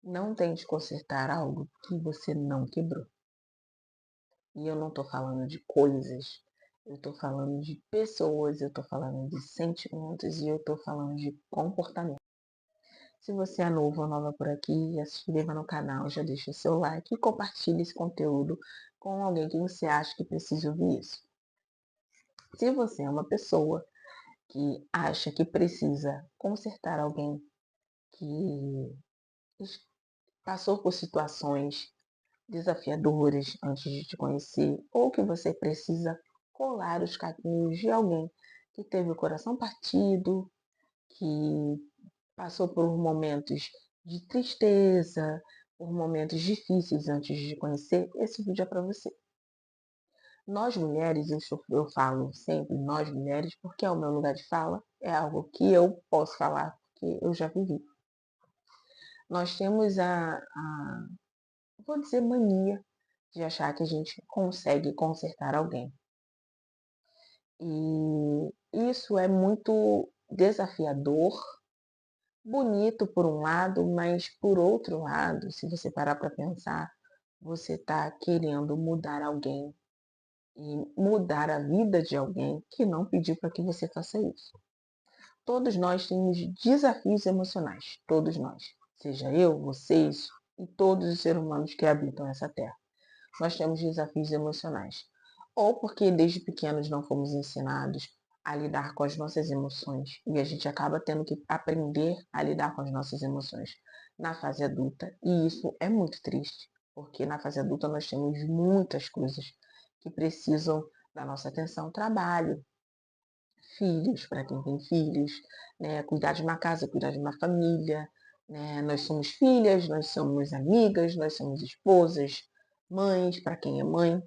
Não tente consertar algo que você não quebrou. E eu não tô falando de coisas, eu tô falando de pessoas, eu tô falando de sentimentos e eu tô falando de comportamento. Se você é novo ou nova por aqui, já se inscreva no canal, já deixa o seu like e compartilhe esse conteúdo com alguém que você acha que precisa ouvir isso. Se você é uma pessoa que acha que precisa consertar alguém que passou por situações desafiadoras antes de te conhecer, ou que você precisa colar os caminhos de alguém que teve o coração partido, que passou por momentos de tristeza, por momentos difíceis antes de conhecer, esse vídeo é para você. Nós mulheres, eu falo sempre nós mulheres, porque é o meu lugar de fala, é algo que eu posso falar, porque eu já vivi. Nós temos vou dizer, mania de achar que a gente consegue consertar alguém. E isso é muito desafiador, bonito por um lado, mas por outro lado, se você parar para pensar, você está querendo mudar alguém e mudar a vida de alguém que não pediu para que você faça isso. Todos nós temos desafios emocionais, todos nós. Seja eu, vocês e todos os seres humanos que habitam essa terra. Nós temos desafios emocionais. Ou porque desde pequenos não fomos ensinados a lidar com as nossas emoções e a gente acaba tendo que aprender a lidar com as nossas emoções na fase adulta. E isso é muito triste, porque na fase adulta nós temos muitas coisas que precisam da nossa atenção, trabalho, filhos, para quem tem filhos, né? Cuidar de uma casa, cuidar de uma família, né? Nós somos filhas, nós somos amigas, nós somos esposas, mães, para quem é mãe,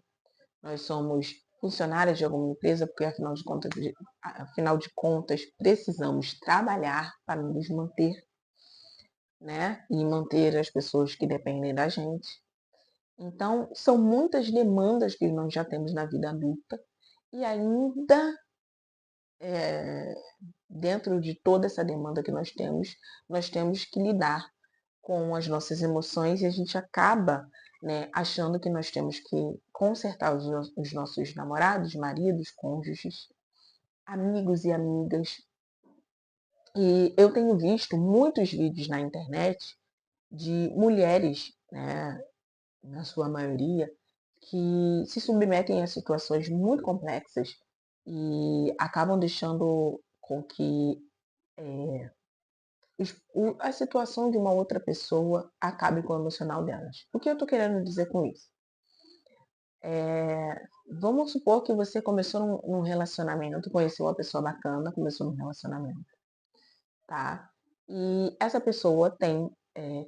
nós somos funcionárias de alguma empresa, porque afinal de contas precisamos trabalhar para nos manter, né? E manter as pessoas que dependem da gente. Então, são muitas demandas que nós já temos na vida adulta e ainda é, dentro de toda essa demanda que nós temos que lidar com as nossas emoções e a gente acaba, né, achando que nós temos que consertar os nossos namorados, maridos, cônjuges, amigos e amigas. E eu tenho visto muitos vídeos na internet de mulheres, né, na sua maioria, que se submetem a situações muito complexas e acabam deixando com que a situação de uma outra pessoa acabe com o emocional delas. O que eu estou querendo dizer com isso? Vamos supor que você começou num relacionamento, conheceu uma pessoa bacana, começou num relacionamento, tá? E essa pessoa tem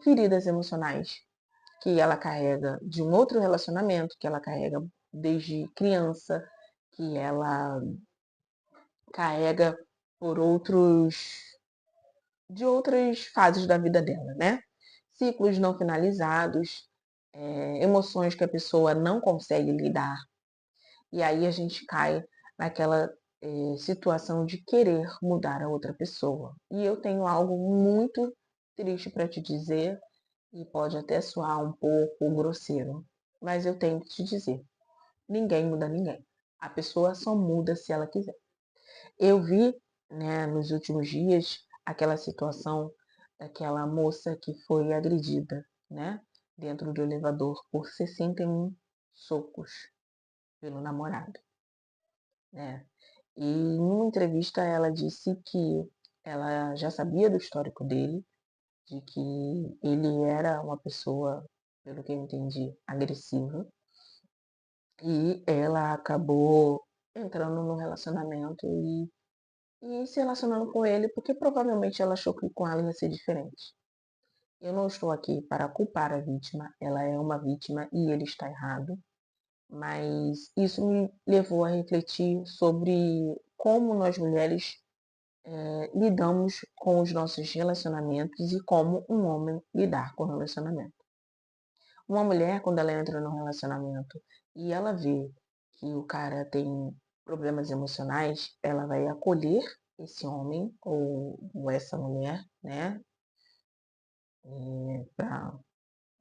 feridas emocionais que ela carrega de um outro relacionamento, que ela carrega desde criança, que ela carrega por de outras fases da vida dela, né? Ciclos não finalizados, emoções que a pessoa não consegue lidar. E aí a gente cai naquela situação de querer mudar a outra pessoa. E eu tenho algo muito triste para te dizer, e pode até soar um pouco grosseiro, mas eu tenho que te dizer: ninguém muda ninguém. A pessoa só muda se ela quiser. Eu vi, né, nos últimos dias aquela situação daquela moça que foi agredida, né, dentro do elevador por 61 socos pelo namorado, né? E em uma entrevista ela disse que ela já sabia do histórico dele, de que ele era uma pessoa, pelo que eu entendi, agressiva, e ela acabou entrando no relacionamento e se relacionando com ele porque provavelmente ela achou que com ela ia ser diferente. Eu não estou aqui para culpar a vítima, ela é uma vítima e ele está errado, mas isso me levou a refletir sobre como nós mulheres lidamos com os nossos relacionamentos e como um homem lidar com o relacionamento. Uma mulher, quando ela entra num relacionamento e ela vê que o cara tem problemas emocionais, ela vai acolher esse homem ou essa mulher, né,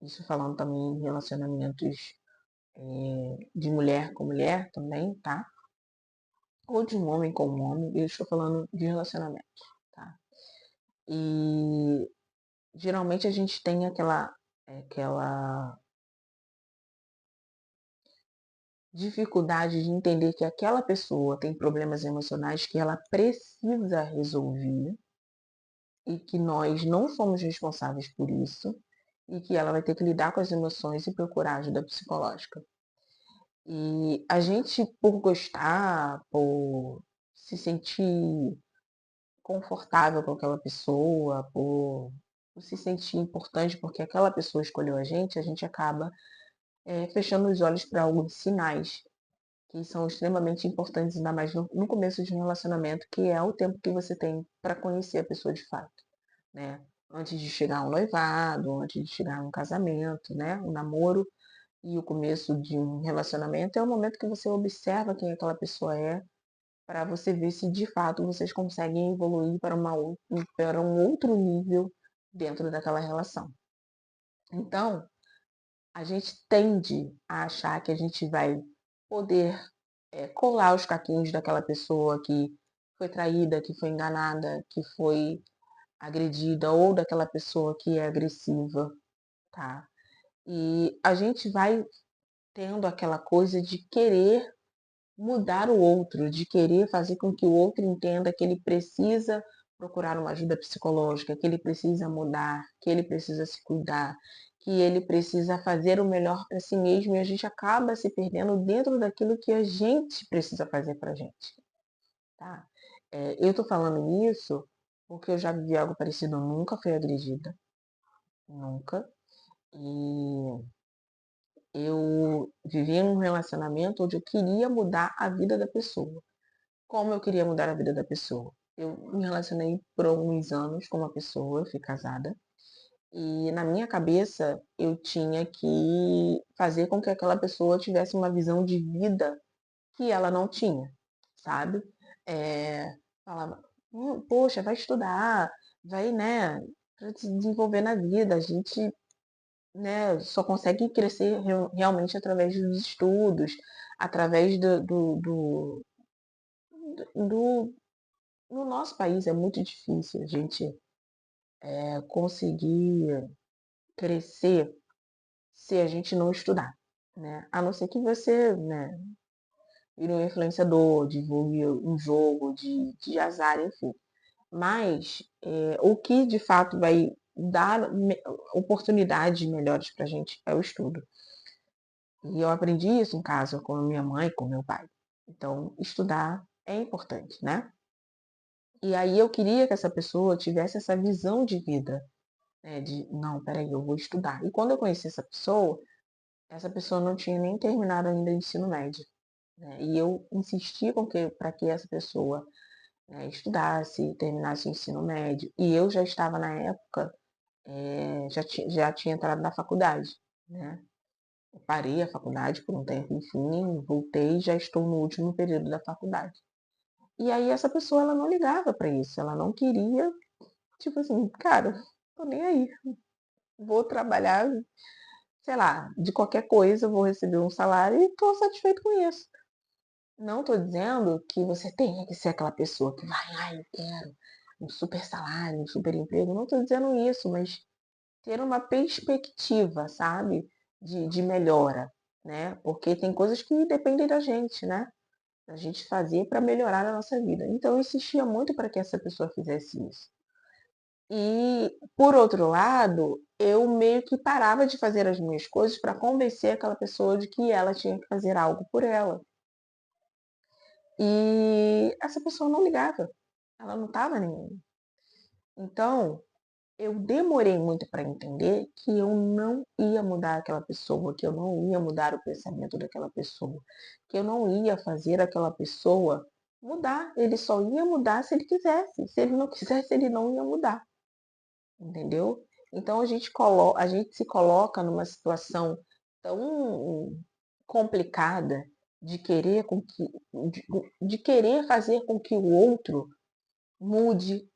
Isso falando também em relacionamentos de mulher com mulher também, tá? Ou de um homem com um homem, eu estou falando de relacionamento, tá? E geralmente a gente tem aquela dificuldade de entender que aquela pessoa tem problemas emocionais que ela precisa resolver e que nós não somos responsáveis por isso e que ela vai ter que lidar com as emoções e procurar ajuda psicológica. E a gente, por gostar, por se sentir confortável com aquela pessoa, por se sentir importante porque aquela pessoa escolheu a gente acaba fechando os olhos para alguns sinais que são extremamente importantes, ainda mais no começo de um relacionamento, que é o tempo que você tem para conhecer a pessoa de fato, né? Antes de chegar ao noivado, antes de chegar a um casamento, né? O namoro e o começo de um relacionamento é o momento que você observa quem aquela pessoa é, para você ver se de fato vocês conseguem evoluir para um outro nível dentro daquela relação. Então, a gente tende a achar que a gente vai poder colar os caquinhos daquela pessoa que foi traída, que foi enganada, que foi agredida, ou daquela pessoa que é agressiva, tá? E a gente vai tendo aquela coisa de querer mudar o outro, de querer fazer com que o outro entenda que ele precisa procurar uma ajuda psicológica, que ele precisa mudar, que ele precisa se cuidar, que ele precisa fazer o melhor para si mesmo e a gente acaba se perdendo dentro daquilo que a gente precisa fazer para a gente, tá? Eu tô falando isso porque eu já vivi algo parecido, eu nunca fui agredida, nunca. E eu vivi um relacionamento onde eu queria mudar a vida da pessoa. Como eu queria mudar a vida da pessoa? Eu me relacionei por alguns anos com uma pessoa, eu fui casada, e na minha cabeça eu tinha que fazer com que aquela pessoa tivesse uma visão de vida que ela não tinha, sabe? Falava, poxa, vai estudar, vai, né, pra se desenvolver na vida. A gente, né, só consegue crescer realmente através dos estudos, através do no nosso país é muito difícil a gente conseguir crescer se a gente não estudar, né? A não ser que você, né, vire um influenciador, divulgue um jogo de azar, enfim. Mas o que de fato vai dar oportunidades melhores para a gente é o estudo. E eu aprendi isso em casa com a minha mãe, com meu pai. Então, estudar é importante, né? E aí eu queria que essa pessoa tivesse essa visão de vida, né? De, não, peraí, eu vou estudar. E quando eu conheci essa pessoa não tinha nem terminado ainda o ensino médio, né? E eu insisti para que essa pessoa, né, estudasse, terminasse o ensino médio. E eu já estava na época, já tinha entrado na faculdade, né? Eu parei a faculdade por um tempo, enfim, voltei e já estou no último período da faculdade. E aí essa pessoa, ela não ligava para isso, ela não queria, tipo assim, cara, tô nem aí, vou trabalhar, sei lá, de qualquer coisa, vou receber um salário e tô satisfeito com isso. Não tô dizendo que você tenha que ser aquela pessoa que vai, ai, eu quero um super salário, um super emprego, não tô dizendo isso, mas ter uma perspectiva, sabe, de melhora, né? Porque tem coisas que dependem da gente, né? Da gente fazer para melhorar a nossa vida. Então eu insistia muito para que essa pessoa fizesse isso. E, por outro lado, eu meio que parava de fazer as minhas coisas para convencer aquela pessoa de que ela tinha que fazer algo por ela. E essa pessoa não ligava, ela não estava nem aí. Então, eu demorei muito para entender que eu não ia mudar aquela pessoa, que eu não ia mudar o pensamento daquela pessoa, que eu não ia fazer aquela pessoa mudar. Ele só ia mudar se ele quisesse. Se ele não quisesse, ele não ia mudar. Entendeu? Então a gente se coloca numa situação tão complicada de querer de, de querer fazer com que o outro mude,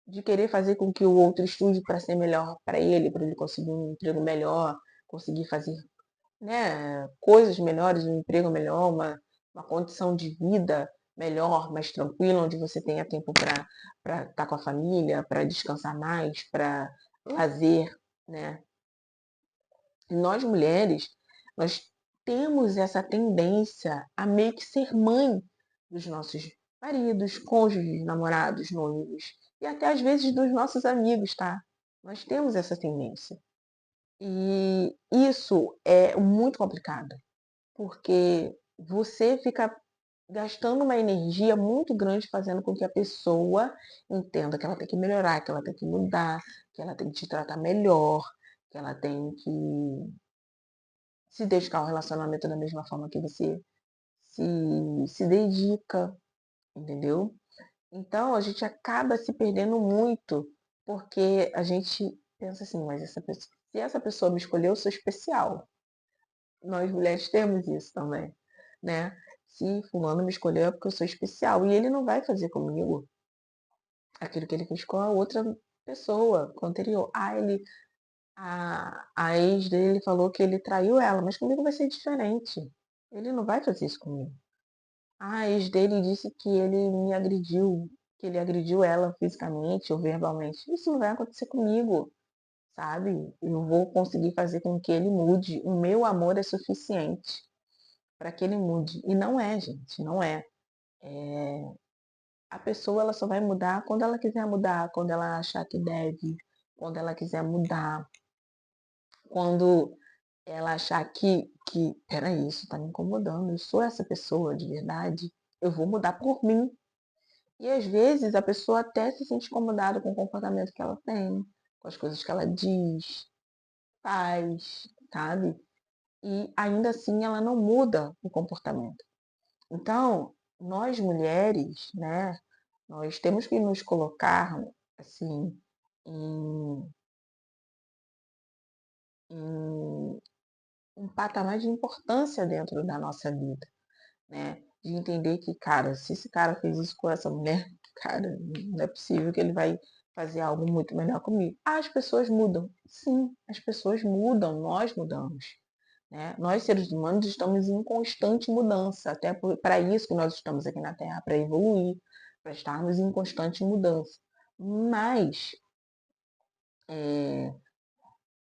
de querer fazer com que o outro estude para ser melhor para ele conseguir um emprego melhor, conseguir fazer, né, coisas melhores, um emprego melhor, uma condição de vida melhor, mais tranquila, onde você tenha tempo para estar com a família, para descansar mais, para lazer, né? E nós mulheres, nós temos essa tendência a meio que ser mãe dos nossos maridos, cônjuges, namorados, noivos e até às vezes dos nossos amigos, tá? Nós temos essa tendência. E isso é muito complicado, porque você fica gastando uma energia muito grande fazendo com que a pessoa entenda que ela tem que melhorar, que ela tem que mudar, que ela tem que te tratar melhor, que ela tem que se dedicar ao relacionamento da mesma forma que você se dedica, entendeu? Então a gente acaba se perdendo muito, porque a gente pensa assim, mas se essa pessoa me escolheu, eu sou especial. Nós mulheres temos isso também, né? Se fulano me escolheu é porque eu sou especial. E ele não vai fazer comigo aquilo que ele fez com a outra pessoa, com a anterior. A ex dele falou que ele traiu ela, mas comigo vai ser diferente. Ele não vai fazer isso comigo. A ex dele disse que ele me agrediu, que ele agrediu ela fisicamente ou verbalmente. Isso não vai acontecer comigo, sabe? Eu vou conseguir fazer com que ele mude. O meu amor é suficiente para que ele mude. E não é, gente, não é. A pessoa ela só vai mudar quando ela quiser mudar, quando ela achar que deve, quando ela quiser mudar, quando ela achar que peraí, isso tá me incomodando, eu sou essa pessoa de verdade, eu vou mudar por mim. E às vezes a pessoa até se sente incomodada com o comportamento que ela tem, com as coisas que ela diz, faz, sabe? E ainda assim ela não muda o comportamento. Então, nós mulheres, né, nós temos que nos colocar, assim, em, em um patamar de importância dentro da nossa vida, né? De entender que, cara, se esse cara fez isso com essa mulher, cara, não é possível que ele vai fazer algo muito melhor comigo. Ah, as pessoas mudam. Sim, as pessoas mudam, nós mudamos. Né? Nós, seres humanos, estamos em constante mudança, até para isso que nós estamos aqui na Terra, para evoluir, para estarmos em constante mudança. Mas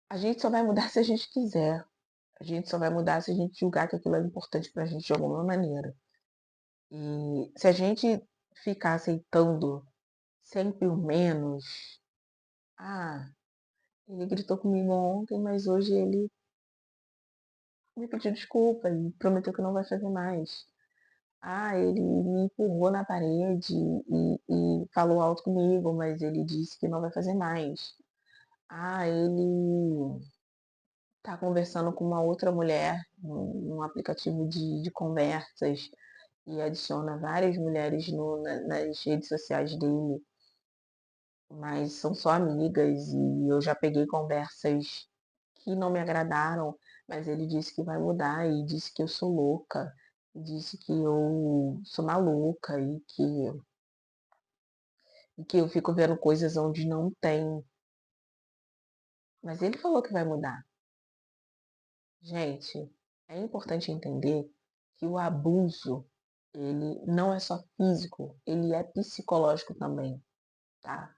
a gente só vai mudar se a gente quiser. A gente só vai mudar se a gente julgar que aquilo é importante para a gente de alguma maneira. E se a gente ficar aceitando sempre o menos, ah, ele gritou comigo ontem, mas hoje ele me pediu desculpa e prometeu que não vai fazer mais. Ah, ele me empurrou na parede e falou alto comigo, mas ele disse que não vai fazer mais. Ah, ele tá conversando com uma outra mulher num aplicativo de conversas e adiciona várias mulheres nas redes sociais dele, mas são só amigas e eu já peguei conversas que não me agradaram, mas ele disse que vai mudar e disse que eu sou louca, disse que eu sou maluca e que eu fico vendo coisas onde não tem. Mas ele falou que vai mudar. Gente, é importante entender que o abuso, ele não é só físico, ele é psicológico também, tá?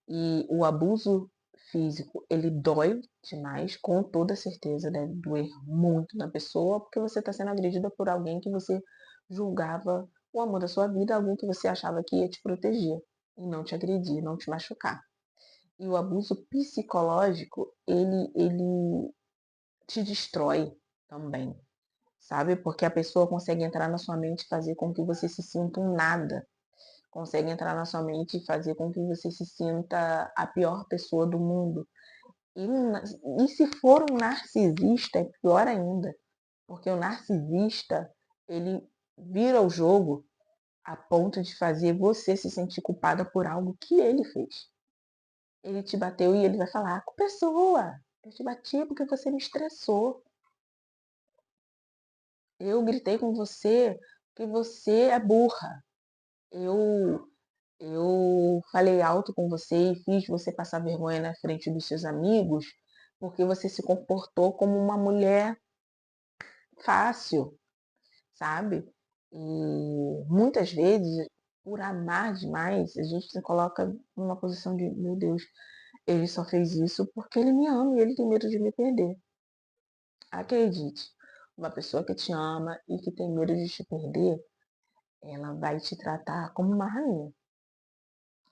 E o abuso físico, ele dói demais, com toda certeza deve doer muito na pessoa, porque você está sendo agredida por alguém que você julgava o amor da sua vida, alguém que você achava que ia te proteger e não te agredir, não te machucar. E o abuso psicológico, ele te destrói também, sabe? Porque a pessoa consegue entrar na sua mente e fazer com que você se sinta um nada. Consegue entrar na sua mente e fazer com que você se sinta a pior pessoa do mundo. E se for um narcisista, é pior ainda. Porque o narcisista, ele vira o jogo a ponto de fazer você se sentir culpada por algo que ele fez. Ele te bateu e ele vai falar, com pessoa, eu te bati porque você me estressou. Eu gritei com você porque você é burra. Eu eu falei alto com você e fiz você passar vergonha na frente dos seus amigos porque você se comportou como uma mulher fácil, sabe? E muitas vezes, por amar demais, a gente se coloca numa posição de, meu Deus, ele só fez isso porque ele me ama e ele tem medo de me perder. Acredite, uma pessoa que te ama e que tem medo de te perder, ela vai te tratar como uma rainha.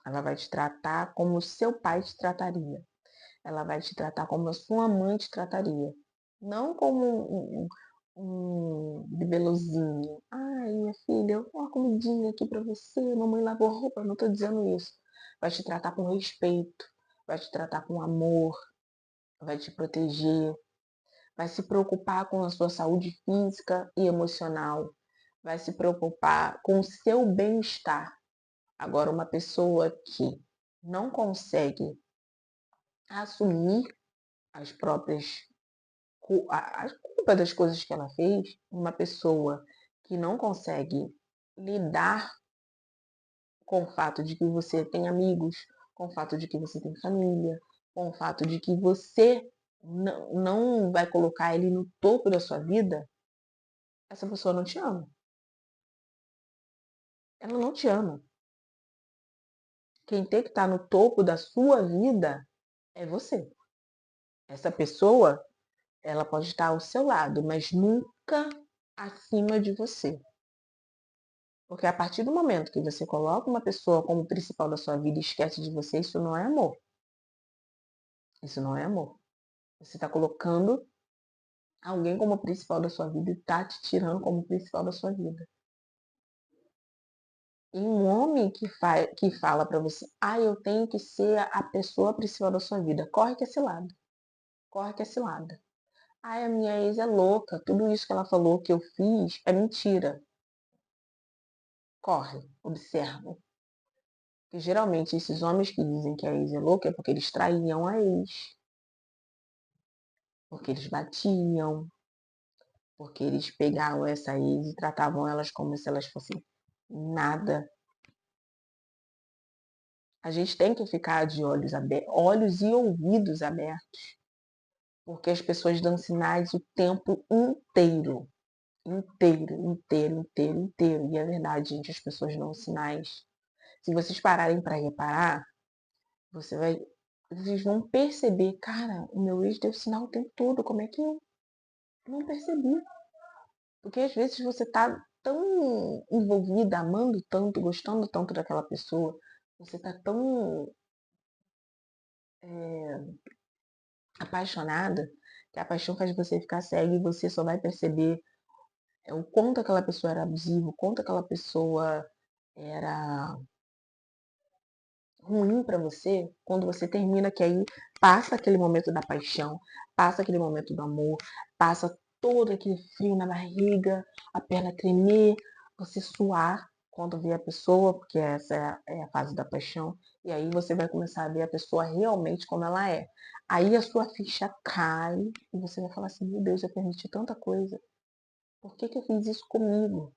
Ela vai te tratar como seu pai te trataria. Ela vai te tratar como a sua mãe te trataria. Não como um bibelozinho. Ai, minha filha, uma comidinha aqui pra você, mamãe lavou roupa. Não tô dizendo isso. Vai te tratar com respeito, vai te tratar com amor, vai te proteger, vai se preocupar com a sua saúde física e emocional, vai se preocupar com o seu bem-estar. Agora, uma pessoa que não consegue assumir as próprias a culpa das coisas que ela fez, uma pessoa que não consegue lidar com o fato de que você tem amigos, com o fato de que você tem família, com o fato de que você não vai colocar ele no topo da sua vida, essa pessoa não te ama. Ela não te ama. Quem tem que estar no topo da sua vida é você. Essa pessoa, ela pode estar ao seu lado, mas nunca acima de você. Porque a partir do momento que você coloca uma pessoa como principal da sua vida e esquece de você, isso não é amor. Isso não é amor. Você está colocando alguém como principal da sua vida e está te tirando como principal da sua vida. E um homem que fala para você, eu tenho que ser a pessoa principal da sua vida, corre que é cilada. Corre que é cilada. A minha ex é louca, tudo isso que ela falou que eu fiz é mentira. Corre, observa. Porque geralmente esses homens que dizem que a ex é louca é porque eles traíam a ex. Porque eles batiam, porque eles pegavam essa ex e tratavam elas como se elas fossem nada. A gente tem que ficar de olhos e ouvidos abertos, porque as pessoas dão sinais o tempo inteiro. Inteiro, inteiro, inteiro, inteiro. E é verdade, gente, as pessoas dão sinais. Se vocês pararem para reparar, vocês vão perceber, cara, o meu ex deu sinal o tempo todo, como é que eu não percebi? Porque às vezes você tá tão envolvida, amando tanto, gostando tanto daquela pessoa, você tá tão apaixonada, que a paixão faz você ficar cega e você só vai perceber o quanto aquela pessoa era abusiva, o quanto aquela pessoa era ruim pra você, quando você termina, que aí passa aquele momento da paixão, passa aquele momento do amor, passa todo aquele frio na barriga, a perna tremer, você suar quando vê a pessoa, porque essa é a fase da paixão, e aí você vai começar a ver a pessoa realmente como ela é. Aí a sua ficha cai e você vai falar assim, meu Deus, eu permiti tanta coisa. Por que que eu fiz isso comigo?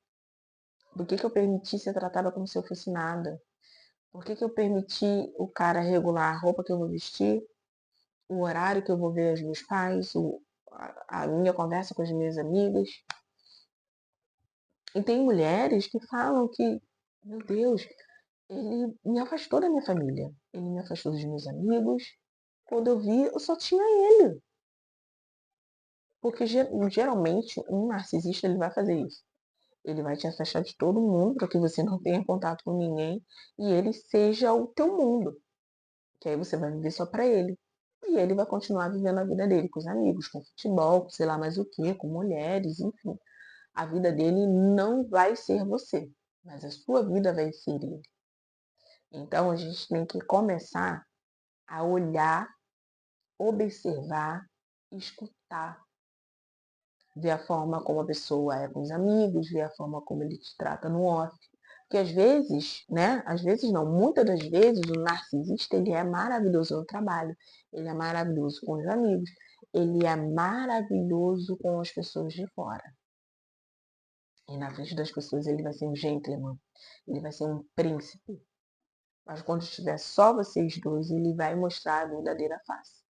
Por que que eu permiti ser tratada como se eu fosse nada? Por que que eu permiti o cara regular a roupa que eu vou vestir, o horário que eu vou ver os meus pais, a minha conversa com as minhas amigas? E tem mulheres que falam que, meu Deus, ele me afastou da minha família, ele me afastou dos meus amigos. Quando eu vi, eu só tinha ele. Porque geralmente um narcisista ele vai fazer isso. Ele vai te afastar de todo mundo para que você não tenha contato com ninguém e ele seja o teu mundo. Que aí você vai viver só para ele. E ele vai continuar vivendo a vida dele com os amigos, com futebol, com sei lá mais o que, com mulheres, enfim. A vida dele não vai ser você, mas a sua vida vai ser ele. Então a gente tem que começar a olhar, observar, escutar, ver a forma como a pessoa é com os amigos, ver a forma como ele te trata no off. Porque às vezes, né? Às vezes não, muitas das vezes o narcisista ele é maravilhoso no trabalho, ele é maravilhoso com os amigos, ele é maravilhoso com as pessoas de fora. E na frente das pessoas ele vai ser um gentleman, ele vai ser um príncipe. Mas quando estiver só vocês dois, ele vai mostrar a verdadeira face.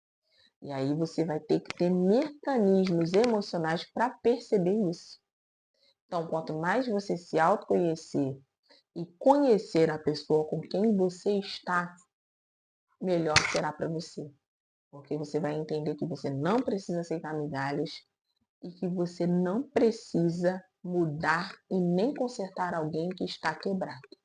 E aí você vai ter que ter mecanismos emocionais para perceber isso. Então, quanto mais você se autoconhecer e conhecer a pessoa com quem você está, melhor será para você. Porque você vai entender que você não precisa aceitar migalhas e que você não precisa mudar e nem consertar alguém que está quebrado.